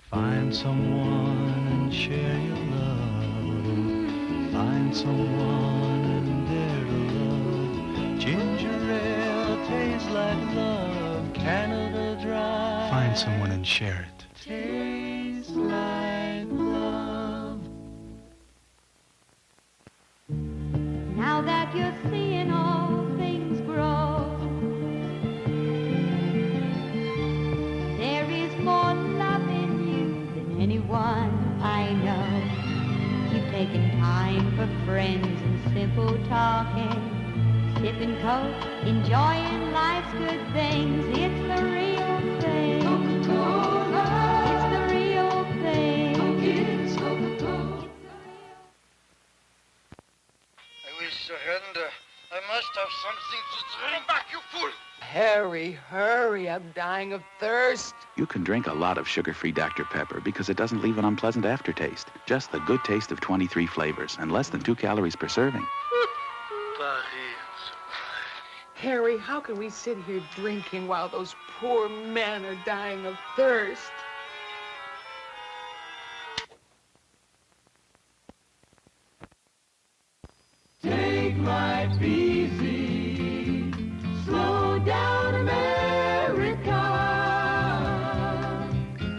Find someone and share your love. Find someone and dare to love. Ginger ale tastes like love. Canada Dry. Find someone and share it. Tastes like love. Now that you're seeing all things grow, there is more love in you than anyone I know. You've taken time for friends and simple talking, sipping Coke, enjoying life's good things. It's the real thing. Coca-Cola. It's the real thing. It's Coca-Cola. I will surrender. I must have something to drink. Back, you fool! Harry, hurry, I'm dying of thirst. You can drink a lot of sugar-free Dr. Pepper because it doesn't leave an unpleasant aftertaste. Just the good taste of 23 flavors and less than 2 calories per serving. Harry, how can we sit here drinking while those poor men are dying of thirst? Take life easy. Slow down, America.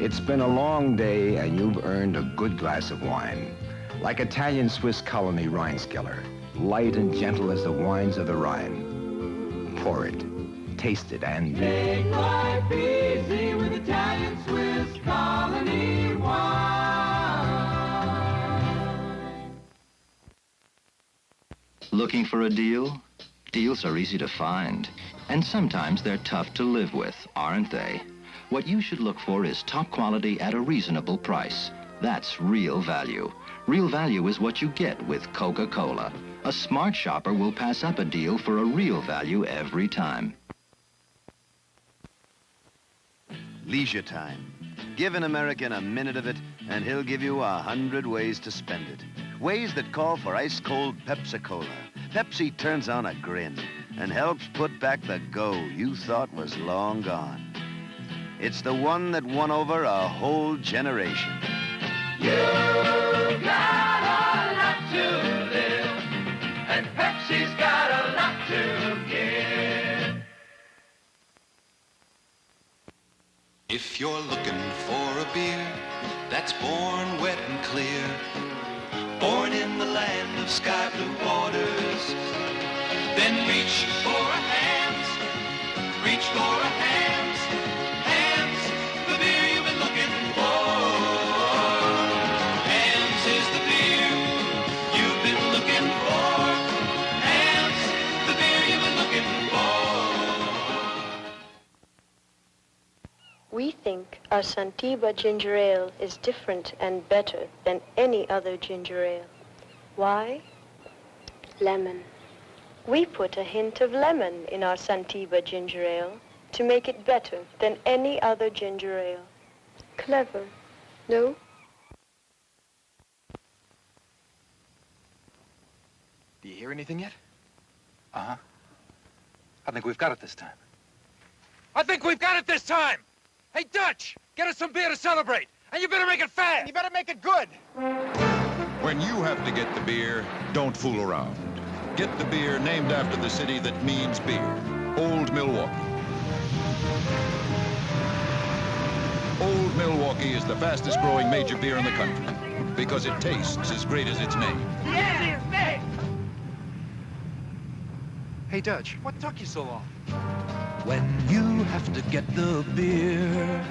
It's been a long day, and you've earned a good glass of wine. Like Italian-Swiss colony Rheinskeller, light and gentle as the wines of the Rhine. Pour it, taste it, and... Take life easy with Italian-Swiss colony wine. Looking for a deal? Deals are easy to find, and sometimes they're tough to live with, aren't they? What you should look for is top quality at a reasonable price. That's real value. Real value is what you get with Coca-Cola. A smart shopper will pass up a deal for a real value every time. Leisure time. Give an American a minute of it, and he'll give you 100 ways to spend it. Ways that call for ice-cold Pepsi-Cola. Pepsi turns on a grin and helps put back the go you thought was long gone. It's the one that won over a whole generation. You got a lot to live, and Pepsi's got a lot to give. If you're looking for a beer that's born wet and clear, born in the land of sky blue waters, then reach for a hands, reach for a hands, hands, the beer you've been looking for. Hands is the beer you've been looking for. Hands, the beer you've been looking for. We think our Santiba ginger ale is different and better than any other ginger ale. Why? Lemon. We put a hint of lemon in our Santiba ginger ale to make it better than any other ginger ale. Clever, no? Do you hear anything yet? Uh-huh. I think we've got it this time. I think we've got it this time! Hey, Dutch, get us some beer to celebrate. And you better make it fast. You better make it good. When you have to get the beer, don't fool around. Get the beer named after the city that means beer. Old Milwaukee. Old Milwaukee is the fastest growing major beer in the country because it tastes as great as its name. Yeah, hey. Hey, Dutch, what took you so long? When you have to get the beer,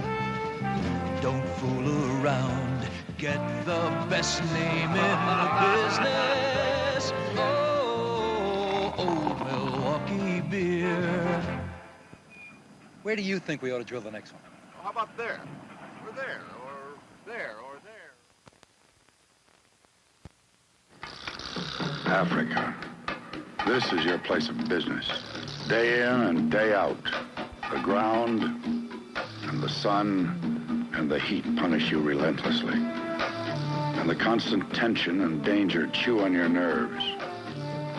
don't fool around. Get the best name in the business. Oh, Old Milwaukee beer. Where do you think we ought to drill the next one? How about there? Or there, or there, or there. Africa. This is your place of business. Day in and day out. The ground and the sun and the heat punish you relentlessly. And the constant tension and danger chew on your nerves.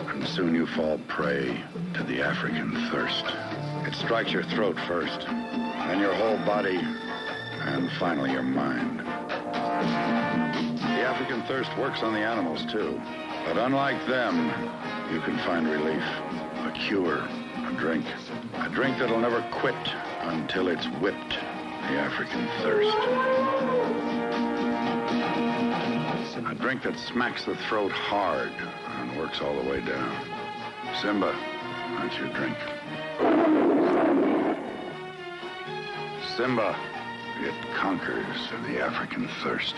And soon you fall prey to the African thirst. It strikes your throat first, then your whole body, and finally your mind. African thirst works on the animals, too. But unlike them, you can find relief. A cure, a drink. A drink that'll never quit until it's whipped. The African thirst. A drink that smacks the throat hard and works all the way down. Simba, that's your drink. Simba, it conquers the African thirst.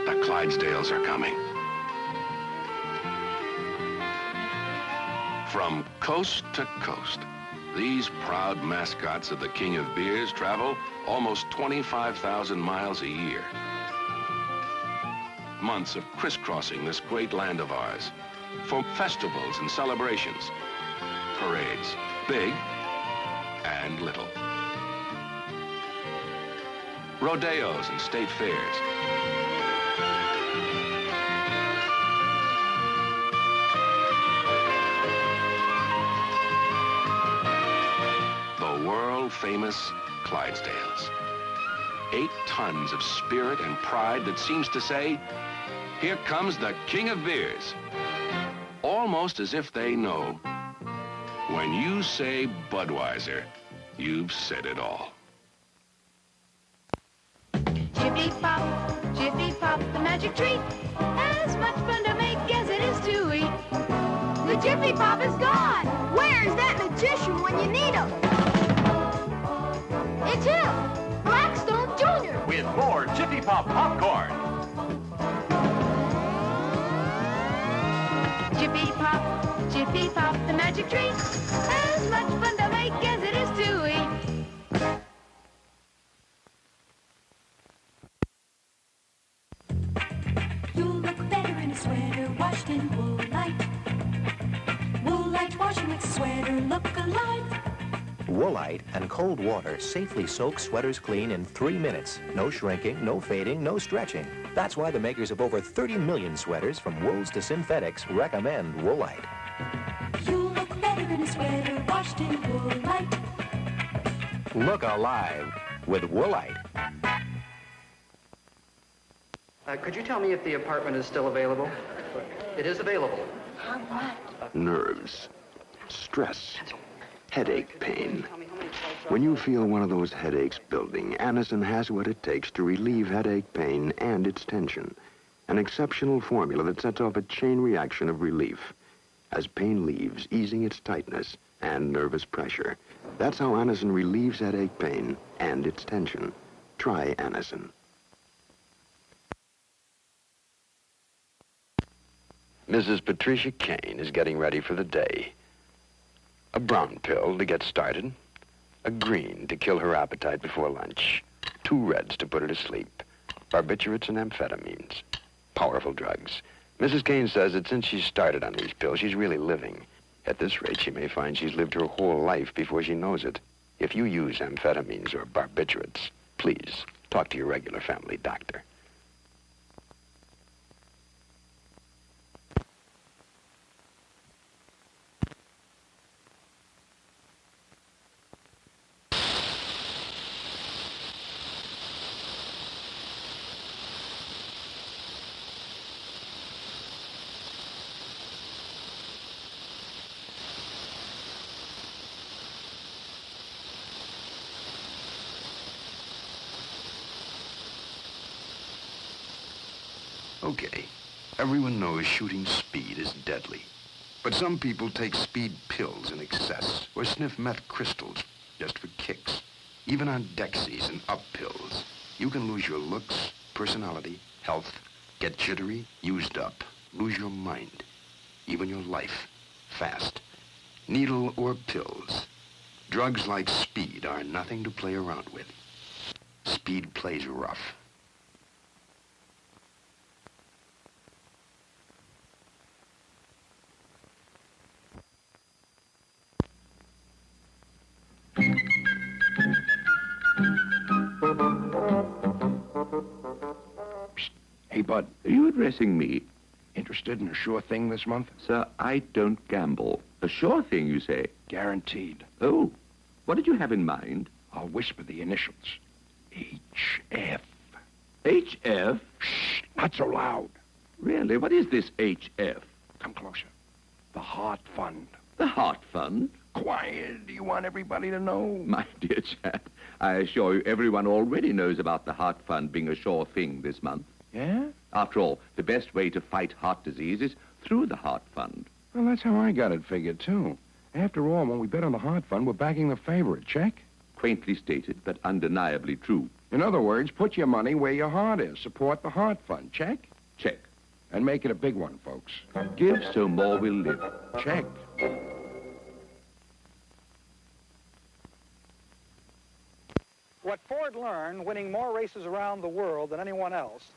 The Clydesdales are coming. From coast to coast, these proud mascots of the King of Beers travel almost 25,000 miles a year. Months of crisscrossing this great land of ours for festivals and celebrations, parades, big and little, rodeos and state fairs, the world-famous Clydesdales. 8 tons of spirit and pride that seems to say, here comes the King of Beers. Almost as if they know, when you say Budweiser, you've said it all. Jiffy Pop, the magic treat. As much fun to make as it is to eat. The Jiffy Pop is gone. Where's that magician when you need him? It's him, Blackstone Jr. With more Jiffy Pop popcorn. Jiffy Pop, the magic treat. As much fun to make as it is to eat. You'll look better in a sweater washed in Woolite. Woolite washing makes a sweater look alive. Woolite and cold water safely soak sweaters clean in 3 minutes. No shrinking, no fading, no stretching. That's why the makers of over 30 million sweaters from wools to synthetics recommend Woolite. You'll look better in a sweater washed in Woolite. Look alive with Woolite. Could you tell me if the apartment is still available? It is available. Nerves, stress, headache pain. When you feel one of those headaches building, Anacin has what it takes to relieve headache pain and its tension. An exceptional formula that sets off a chain reaction of relief as pain leaves, easing its tightness and nervous pressure. That's how Anacin relieves headache pain and its tension. Try Anacin. Mrs. Patricia Kane is getting ready for the day. A brown pill to get started, a green to kill her appetite before lunch, 2 reds to put her to sleep, barbiturates and amphetamines. Powerful drugs. Mrs. Kane says that since she's started on these pills, she's really living. At this rate, she may find she's lived her whole life before she knows it. If you use amphetamines or barbiturates, please talk to your regular family doctor. Okay, everyone knows shooting speed is deadly. But some people take speed pills in excess or sniff meth crystals just for kicks. Even on Dexies and up pills, you can lose your looks, personality, health, get jittery, used up, lose your mind, even your life, fast. Needle or pills. Drugs like speed are nothing to play around with. Speed plays rough. Hey, Bud, are you addressing me? Interested in a sure thing this month? Sir, I don't gamble. A sure thing, you say? Guaranteed. Oh, what did you have in mind? I'll whisper the initials. H.F. HF? Shh, not so loud. Really? What is this HF? Come closer. The Heart Fund. The Heart Fund? Quiet. Do you want everybody to know? My dear chap, I assure you everyone already knows about the Heart Fund being a sure thing this month. Yeah? After all, the best way to fight heart disease is through the Heart Fund. Well, that's how I got it figured, too. After all, when we bet on the Heart Fund, we're backing the favorite. Check? Quaintly stated, but undeniably true. In other words, put your money where your heart is. Support the Heart Fund. Check? Check. And make it a big one, folks. Give so more will live. Check. What Ford learned, winning more races around the world than anyone else,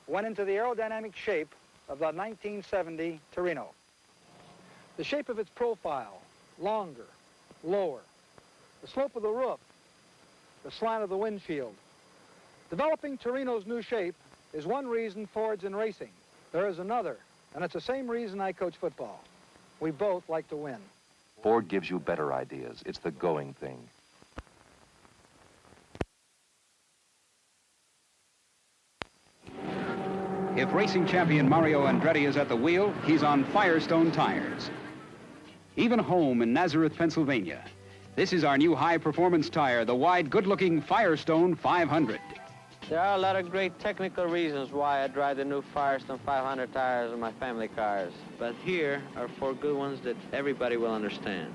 went into the aerodynamic shape of the 1970 Torino. The shape of its profile, longer, lower, the slope of the roof, the slant of the windshield. Developing Torino's new shape is one reason Ford's in racing. There is another, and it's the same reason I coach football. We both like to win. Ford gives you better ideas. It's the going thing. If racing champion Mario Andretti is at the wheel, he's on Firestone tires. Even home in Nazareth, Pennsylvania, this is our new high-performance tire, the wide, good-looking Firestone 500. There are a lot of great technical reasons why I drive the new Firestone 500 tires in my family cars. But here are 4 good ones that everybody will understand.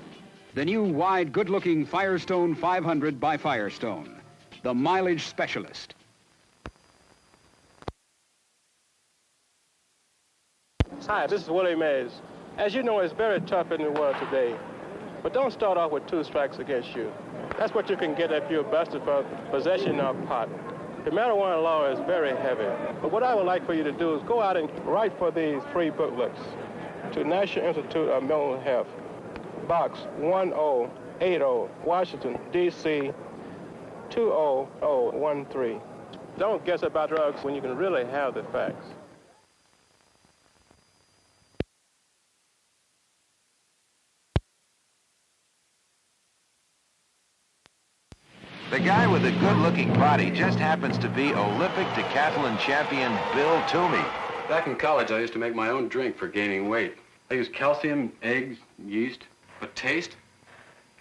The new wide, good-looking Firestone 500 by Firestone, the mileage specialist. Hi, this is Willie Mays. As you know, it's very tough in the world today. But don't start off with 2 strikes against you. That's what you can get if you're busted for possession of pot. The marijuana law is very heavy. But what I would like for you to do is go out and write for these free booklets to National Institute of Mental Health, Box 1080, Washington, D.C. 20013. Don't guess about drugs when you can really have the facts. The guy with the good-looking body just happens to be Olympic decathlon champion Bill Toomey. Back in college, I used to make my own drink for gaining weight. I used calcium, eggs, yeast. But taste?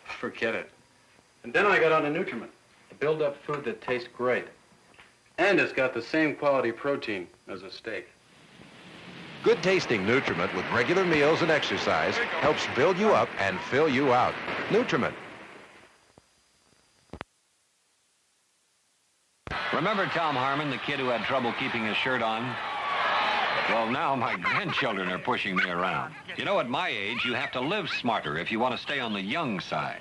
Forget it. And then I got on a Nutriment, to build up food that tastes great. And it's got the same quality protein as a steak. Good-tasting Nutriment with regular meals and exercise helps build you up and fill you out. Nutriment. Remember Tom Harmon, the kid who had trouble keeping his shirt on? Well, now my grandchildren are pushing me around. You know, at my age, you have to live smarter if you want to stay on the young side.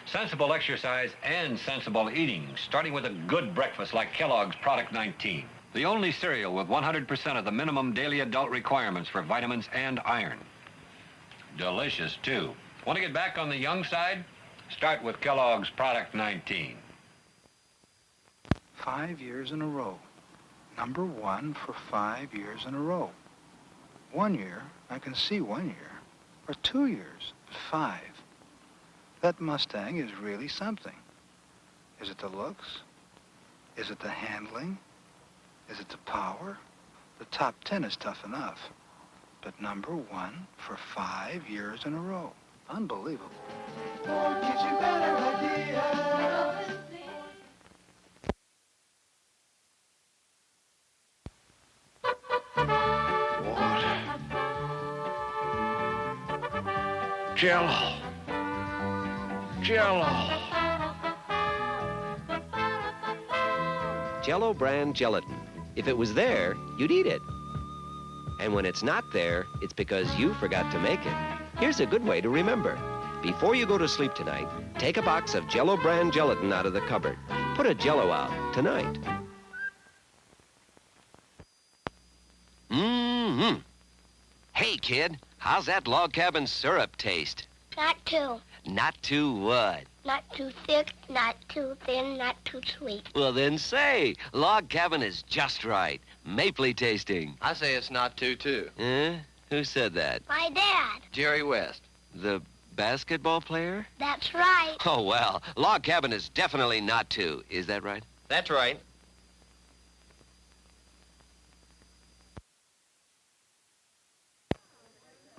Sensible exercise and sensible eating, starting with a good breakfast like Kellogg's Product 19. The only cereal with 100% of the minimum daily adult requirements for vitamins and iron. Delicious, too. Want to get back on the young side? Start with Kellogg's Product 19. 5 years in a row. Number 1 for 5 years in a row. 1 year, I can see 1 year. Or 2 years, but 5. That Mustang is really something. Is it the looks? Is it the handling? Is it the power? The top 10 is tough enough. But number 1 for 5 years in a row. Unbelievable. Ford gives you better ideas. Jell-O. Jell-O. Jell-O brand gelatin. If it was there, you'd eat it. And when it's not there, it's because you forgot to make it. Here's a good way to remember. Before you go to sleep tonight, take a box of Jell-O brand gelatin out of the cupboard. Put a Jell-O out tonight. Mm-hmm. Hey, kid, how's that log cabin syrup taste? Not too. Not too what? Not too thick, not too thin, not too sweet. Well, then say, log cabin is just right. Mapley tasting. I say it's not too. Who said that? My dad. Jerry West. The basketball player? That's right. Oh, well, log cabin is definitely not too. Is that right? That's right.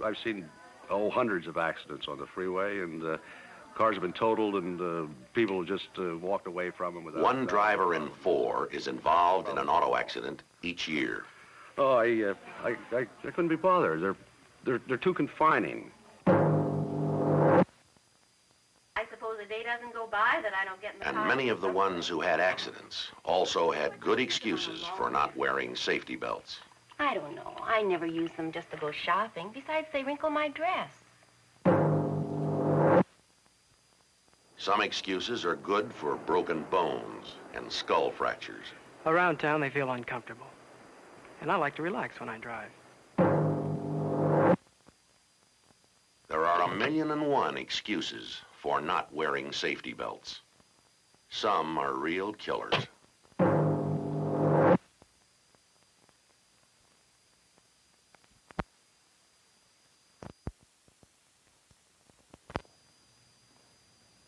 I've seen, hundreds of accidents on the freeway, and cars have been totaled, and people just walked away from them without... One driver in 4 is involved in an auto accident each year. Oh, I couldn't be bothered. They're too confining. I suppose a day doesn't go by that I don't get in the car. And many of the ones who had accidents also had good excuses for not wearing safety belts. I don't know. I never use them just to go shopping. Besides, they wrinkle my dress. Some excuses are good for broken bones and skull fractures. Around town, they feel uncomfortable. And I like to relax when I drive. There are 1,000,001 excuses for not wearing safety belts. Some are real killers.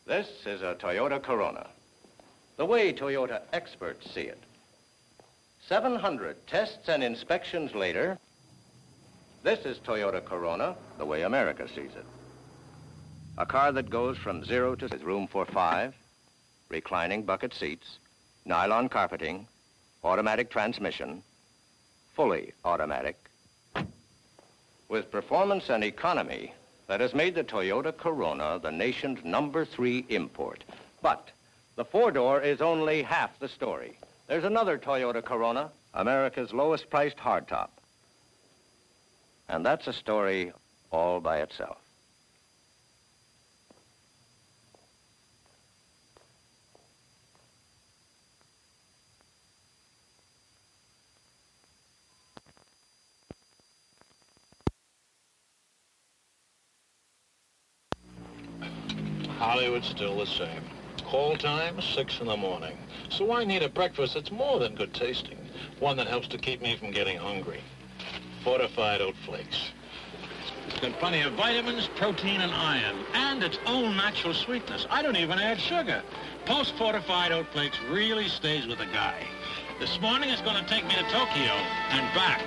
This is a Toyota Corona, the way Toyota experts see it. 700 tests and inspections later, this is Toyota Corona, the way America sees it. A car that goes from 0 to with room for 5, reclining bucket seats, nylon carpeting, automatic transmission, fully automatic, with performance and economy that has made the Toyota Corona the nation's #3 import. But the 4-door is only half the story. There's another Toyota Corona, America's lowest priced hardtop. And that's a story all by itself. Hollywood's still the same. Call time, 6 in the morning. So I need a breakfast that's more than good tasting. One that helps to keep me from getting hungry. Fortified oat flakes. It's got plenty of vitamins, protein, and iron, and its own natural sweetness. I don't even add sugar. Post-fortified oat flakes really stays with a guy. This morning it's going to take me to Tokyo and back.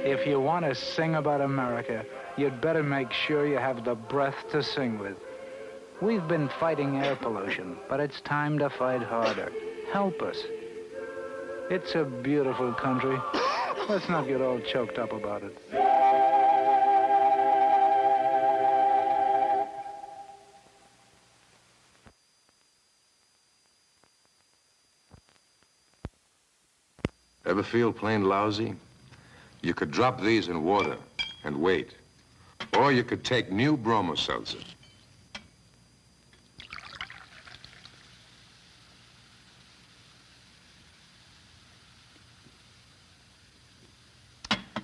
If you want to sing about America, you'd better make sure you have the breath to sing with. We've been fighting air pollution, but it's time to fight harder. Help us. It's a beautiful country. Let's not get all choked up about it. Ever feel plain lousy? You could drop these in water and wait. Or you could take new bromo seltzer.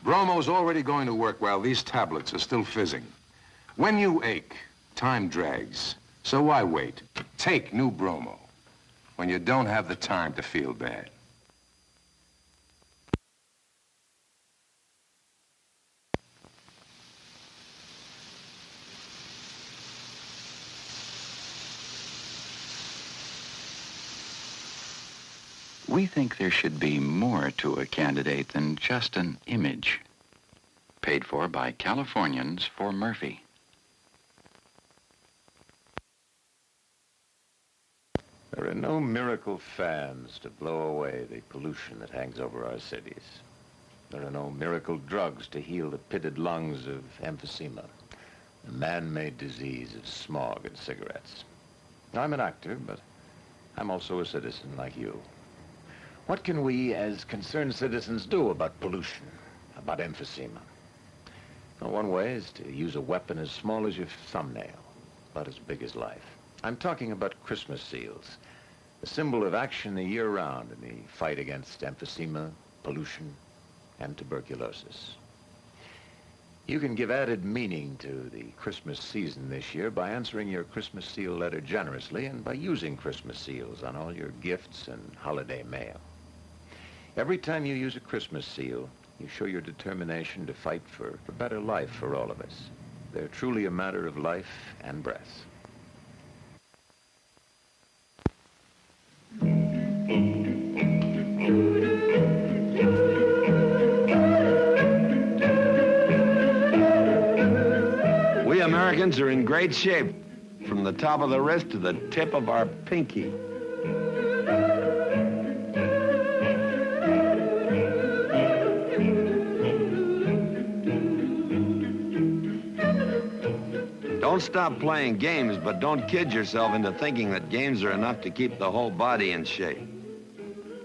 Bromo's already going to work while these tablets are still fizzing. When you ache, time drags. So why wait? Take new bromo when you don't have the time to feel bad. We think there should be more to a candidate than just an image. Paid for by Californians for Murphy. There are no miracle fans to blow away the pollution that hangs over our cities. There are no miracle drugs to heal the pitted lungs of emphysema, the man-made disease of smog and cigarettes. I'm an actor, but I'm also a citizen like you. What can we, as concerned citizens, do about pollution, about emphysema? Well, one way is to use a weapon as small as your thumbnail, about as big as life. I'm talking about Christmas seals, a symbol of action the year round in the fight against emphysema, pollution, and tuberculosis. You can give added meaning to the Christmas season this year by answering your Christmas seal letter generously and by using Christmas seals on all your gifts and holiday mail. Every time you use a Christmas seal, you show your determination to fight for a better life for all of us. They're truly a matter of life and breath. We Americans are in great shape, from the top of the wrist to the tip of our pinky. Don't stop playing games, but don't kid yourself into thinking that games are enough to keep the whole body in shape.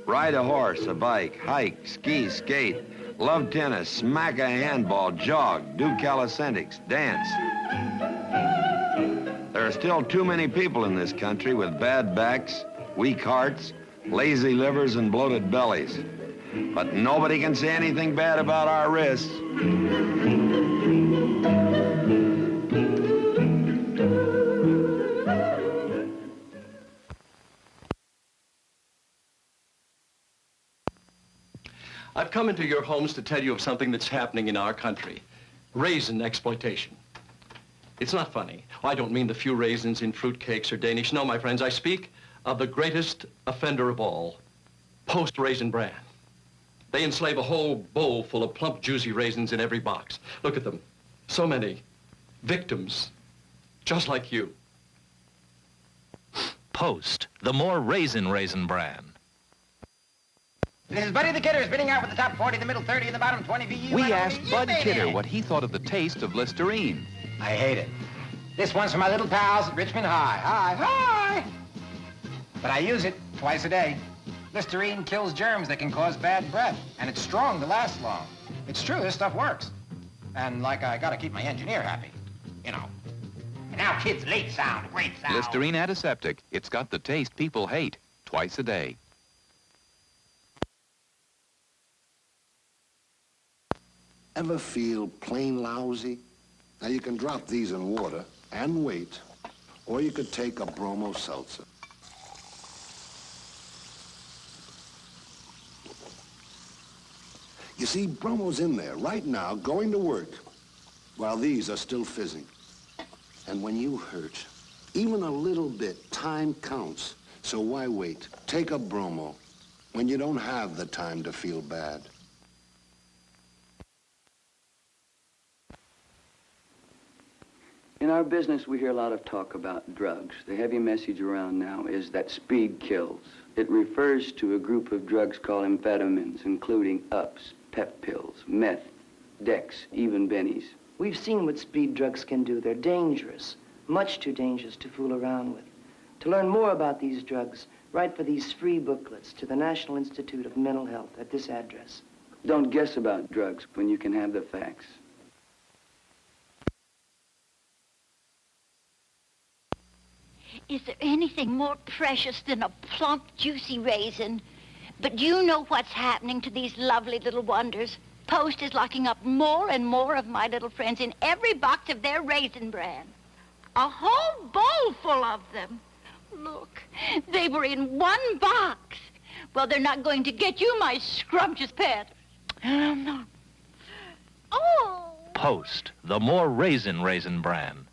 Ride a horse, a bike, hike, ski, skate, love tennis, smack a handball, jog, do calisthenics, dance. There are still too many people in this country with bad backs, weak hearts, lazy livers, and bloated bellies. But nobody can say anything bad about our wrists. I've come into your homes to tell you of something that's happening in our country. Raisin exploitation. It's not funny. I don't mean the few raisins in fruitcakes or Danish. No, my friends, I speak of the greatest offender of all, post-Raisin Bran. They enslave a whole bowl full of plump, juicy raisins in every box. Look at them. So many victims, just like you. Post, the more Raisin Bran. This is Buddy the Kidder spinning out with the top 40, the middle 30, and the bottom 20 VU. We asked Bud Kidder what he thought of the taste of Listerine. I hate it. This one's for my little pals at Richmond High. Hi. But I use it twice a day. Listerine kills germs that can cause bad breath, and it's strong to last long. It's true, this stuff works. And like I gotta keep my engineer happy, you know. And now, kids, late sound, great sound. Listerine antiseptic. It's got the taste people hate. Twice a day. Ever feel plain lousy? Now you can drop these in water and wait, or you could take a bromo seltzer. You see, bromo's in there right now, going to work, while these are still fizzing. And when you hurt, even a little bit, time counts. So why wait? Take a bromo when you don't have the time to feel bad. In our business, we hear a lot of talk about drugs. The heavy message around now is that speed kills. It refers to a group of drugs called amphetamines, including ups, pep pills, meth, dex, even bennies. We've seen what speed drugs can do. They're dangerous, much too dangerous to fool around with. To learn more about these drugs, write for these free booklets to the National Institute of Mental Health at this address. Don't guess about drugs when you can have the facts. Is there anything more precious than a plump, juicy raisin? But do you know what's happening to these lovely little wonders? Post is locking up more and more of my little friends in every box of their Raisin Bran. A whole bowl full of them. Look, they were in one box. Well, they're not going to get you, my scrumptious pet. No. Oh! Post, the more Raisin Bran.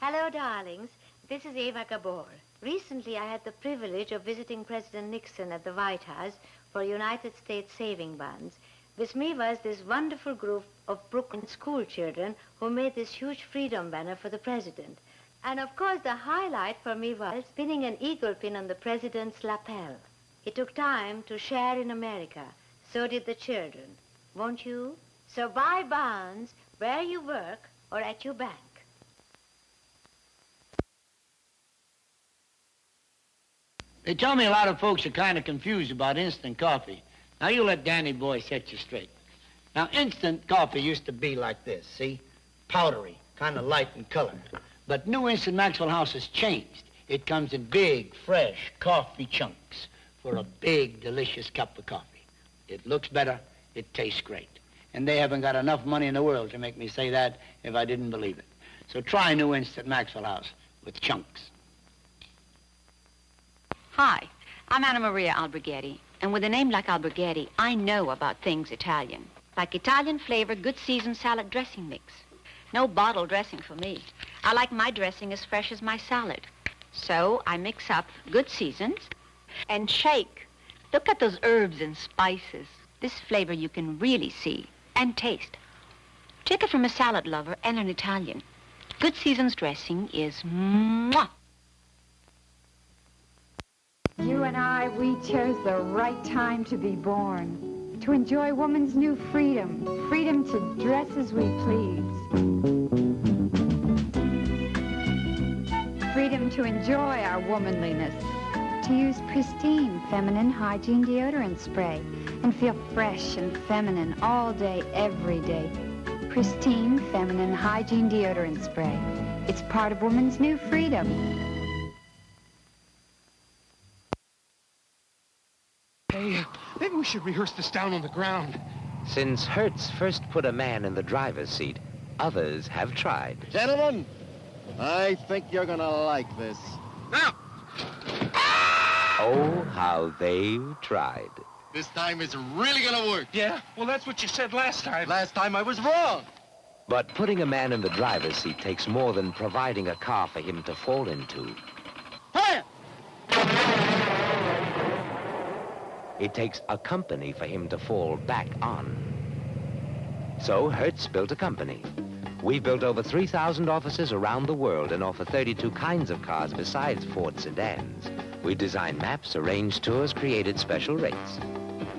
Hello, darlings. This is Eva Gabor. Recently, I had the privilege of visiting President Nixon at the White House for United States saving bonds. With me was this wonderful group of Brooklyn school children who made this huge freedom banner for the president. And of course, the highlight for me was pinning an eagle pin on the president's lapel. He took time to share in America. So did the children. Won't you? So buy bonds where you work or at your bank. They tell me a lot of folks are kind of confused about instant coffee. Now, you let Danny Boy set you straight. Now, instant coffee used to be like this, see? Powdery, kind of light in color. But new Instant Maxwell House has changed. It comes in big, fresh coffee chunks for a big, delicious cup of coffee. It looks better, it tastes great. And they haven't got enough money in the world to make me say that if I didn't believe it. So try new Instant Maxwell House with chunks. Hi, I'm Anna Maria Alberghetti. And with a name like Alberghetti, I know about things Italian. Like Italian-flavored, good-seasoned salad dressing mix. No bottle dressing for me. I like my dressing as fresh as my salad. So I mix up good seasons and shake. Look at those herbs and spices. This flavor you can really see and taste. Take it from a salad lover and an Italian. Good seasons dressing is mwah. You and I, we chose the right time to be born. To enjoy woman's new freedom. Freedom to dress as we please. Freedom to enjoy our womanliness. To use pristine feminine hygiene deodorant spray and feel fresh and feminine all day, every day. Pristine feminine hygiene deodorant spray. It's part of woman's new freedom. Hey, maybe we should rehearse this down on the ground. Since Hertz first put a man in the driver's seat, others have tried. Gentlemen, I think you're gonna like this. Now! Oh, how they've tried. This time it's really gonna work. Yeah? Well, that's what you said last time. Last time I was wrong. But putting a man in the driver's seat takes more than providing a car for him to fall into. Fire! It takes a company for him to fall back on. So Hertz built a company. We've built over 3,000 offices around the world and offer 32 kinds of cars besides Ford sedans. We design maps, arranged tours, created special rates.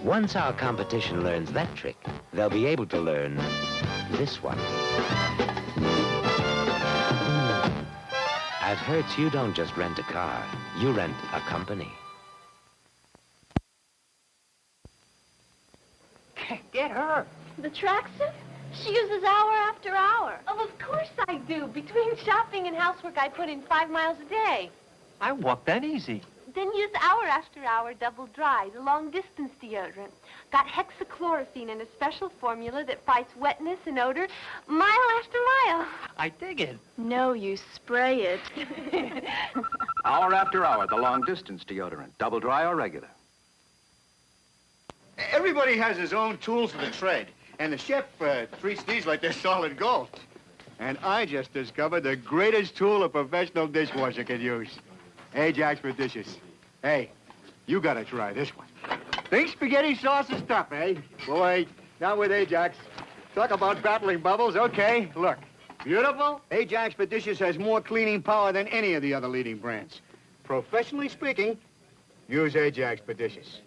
Once our competition learns that trick, they'll be able to learn this one. At Hertz, you don't just rent a car, you rent a company. Get her. The tracksuit? She uses hour after hour. Oh, of course I do. Between shopping and housework, I put in 5 miles a day. I walk that easy. Then use hour after hour double dry, the long-distance deodorant. Got hexachlorophene in a special formula that fights wetness and odor mile after mile. I dig it. No, you spray it. Hour after hour, the long-distance deodorant, double dry or regular. Everybody has his own tools of the trade, and the chef treats these like they're solid gold. And I just discovered the greatest tool a professional dishwasher can use. Ajax for dishes. Hey, you gotta try this one. Think spaghetti sauce is tough, eh? Boy, not with Ajax. Talk about battling bubbles, okay, look. Beautiful? Ajax for dishes has more cleaning power than any of the other leading brands. Professionally speaking, use Ajax for dishes.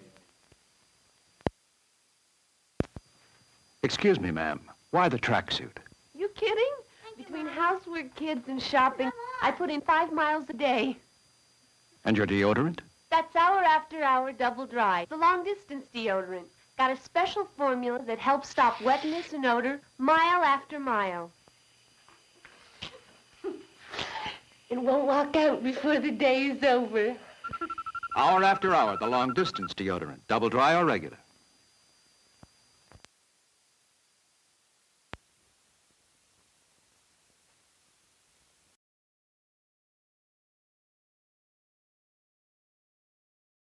Excuse me, ma'am. Why the tracksuit? You kidding? Between housework, kids, and shopping, I put in 5 miles a day. And your deodorant? That's hour after hour double dry. The long-distance deodorant. Got a special formula that helps stop wetness and odor mile after mile. It won't walk out before the day is over. Hour after hour, the long-distance deodorant, double dry or regular.